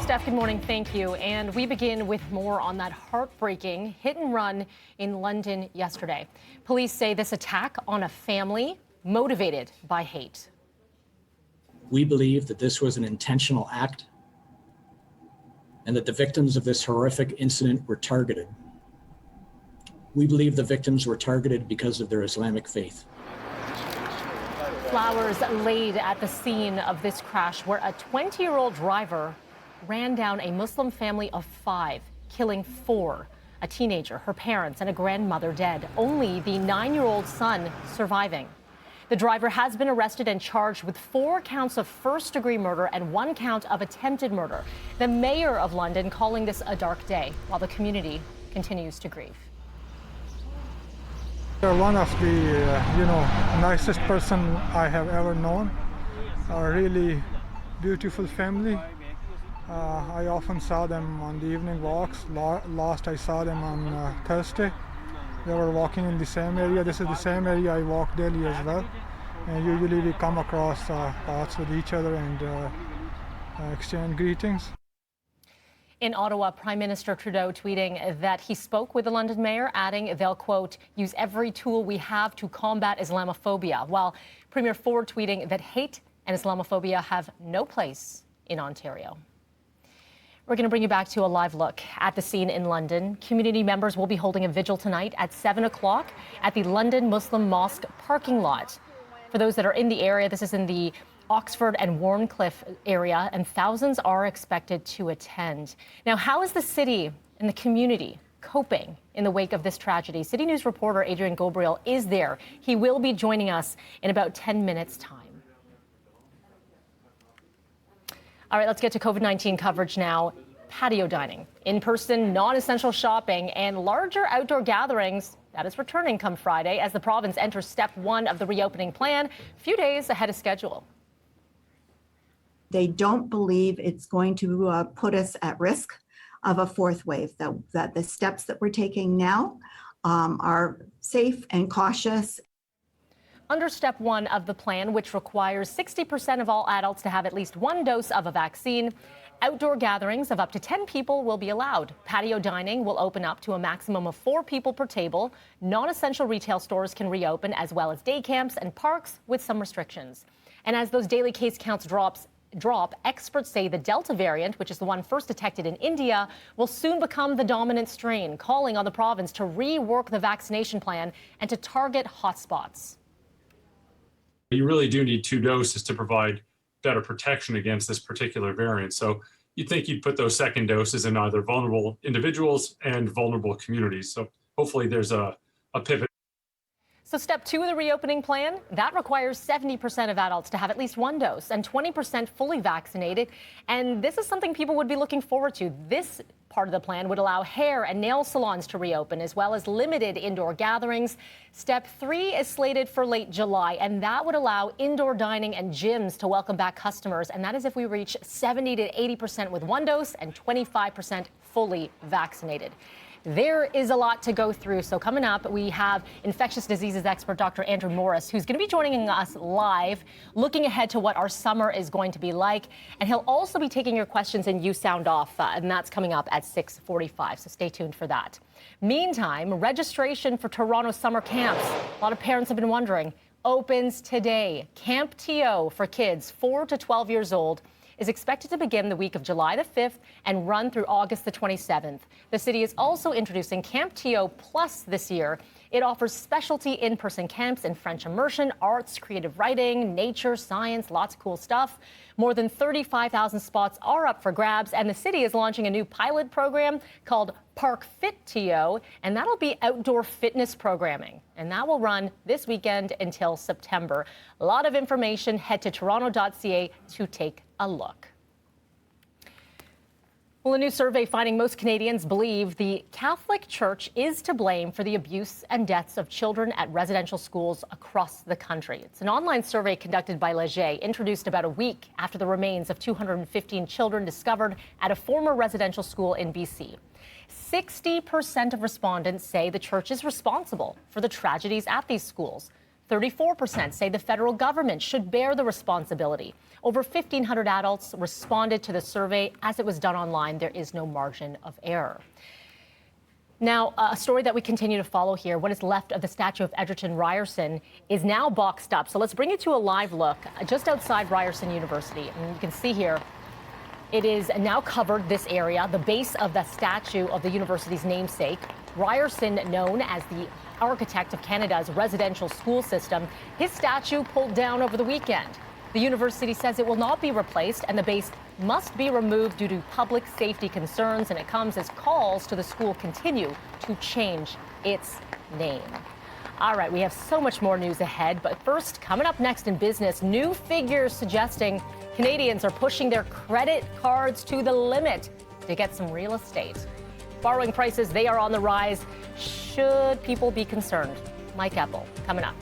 Steph, good morning. Thank you. And we begin with more on that heartbreaking hit and run in London yesterday. Police say this attack on a family motivated by hate. We believe that this was an intentional act and that the victims of this horrific incident were targeted. We believe the victims were targeted because of their Islamic faith. Flowers laid at the scene of this crash where a 20-year-old driver ran down a Muslim family of 5, killing 4, a teenager, her parents, and a grandmother dead, only the 9-year-old son surviving. The driver has been arrested and charged with 4 counts of first-degree murder and 1 count of attempted murder. The mayor of London calling this a dark day, while the community continues to grieve. They're one of the, nicest person I have ever known. A really beautiful family. I often saw them on the evening walks. Last I saw them on Thursday. They were walking in the same area. This is the same area I walk daily as well. And usually we come across paths with each other and exchange greetings. In Ottawa, Prime Minister Trudeau tweeting that he spoke with the London mayor, adding they'll, quote, use every tool we have to combat Islamophobia, while Premier Ford tweeting that hate and Islamophobia have no place in Ontario. We're going to bring you back to a live look at the scene in London. Community members will be holding a vigil tonight at 7 o'clock at the London Muslim Mosque parking lot. For those that are in the area, this is in the Oxford and Warncliffe area, and thousands are expected to attend. Now, how is the city and the community coping in the wake of this tragedy? CityNews reporter Adrian Gobriel is there. He will be joining us in about 10 minutes' time. All right, let's get to COVID-19 coverage now. Patio dining, in-person, non-essential shopping, and larger outdoor gatherings. That is returning come Friday as the province enters step 1 of the reopening plan, a few days ahead of schedule. They don't believe it's going to put us at risk of a 4th wave, that the steps that we're taking now are safe and cautious. Under step 1 of the plan, which requires 60% of all adults to have at least 1 dose of a vaccine, outdoor gatherings of up to 10 people will be allowed. Patio dining will open up to a maximum of 4 people per table. Non-essential retail stores can reopen, as well as day camps and parks with some restrictions. And as those daily case counts drop, experts say the Delta variant, which is the one first detected in India, will soon become the dominant strain, calling on the province to rework the vaccination plan and to target hotspots. You really do need 2 doses to provide better protection against this particular variant. So you'd think you'd put those second doses in either vulnerable individuals and vulnerable communities. So hopefully there's a pivot. So step 2 of the reopening plan, that requires 70% of adults to have at least 1 dose and 20% fully vaccinated. And this is something people would be looking forward to. This part of the plan would allow hair and nail salons to reopen, as well as limited indoor gatherings. Step 3 is slated for late July, and that would allow indoor dining and gyms to welcome back customers. And that is if we reach 70 to 80% with 1 dose and 25% fully vaccinated. There is a lot to go through. So coming up, we have infectious diseases expert Dr. Andrew Morris, who's going to be joining us live, looking ahead to what our summer is going to be like. And he'll also be taking your questions in You Sound Off, and that's coming up at 6:45. So stay tuned for that. Meantime, registration for Toronto summer camps. A lot of parents have been wondering. Opens today. Camp TO for kids 4 to 12 years old is expected to begin the week of July the 5th and run through August the 27th. The city is also introducing Camp TO Plus this year. It offers specialty in-person camps in French immersion, arts, creative writing, nature, science, lots of cool stuff. More than 35,000 spots are up for grabs, and the city is launching a new pilot program called Park Fit TO, and that'll be outdoor fitness programming. And that will run this weekend until September. A lot of information. Head to toronto.ca to take a look. Well, a new survey finding most Canadians believe the Catholic Church is to blame for the abuse and deaths of children at residential schools across the country. It's an online survey conducted by Leger, introduced about a week after the remains of 215 children discovered at a former residential school in BC. 60% of respondents say the church is responsible for the tragedies at these schools. 34% say the federal government should bear the responsibility. Over 1,500 adults responded to the survey. As it was done online, there is no margin of error. Now, a story that we continue to follow here, what is left of the statue of Edgerton Ryerson is now boxed up. So let's bring you to a live look just outside Ryerson University. And you can see here, it is now covered, this area, the base of the statue of the university's namesake. Ryerson, known as the architect of Canada's residential school system, his statue pulled down over the weekend. The university says it will not be replaced and the base must be removed due to public safety concerns, and it comes as calls to the school continue to change its name. All right, we have so much more news ahead, but first, coming up next in business, new figures suggesting Canadians are pushing their credit cards to the limit to get some real estate. Borrowing prices, they are on the rise. Should people be concerned? Mike Epple, coming up.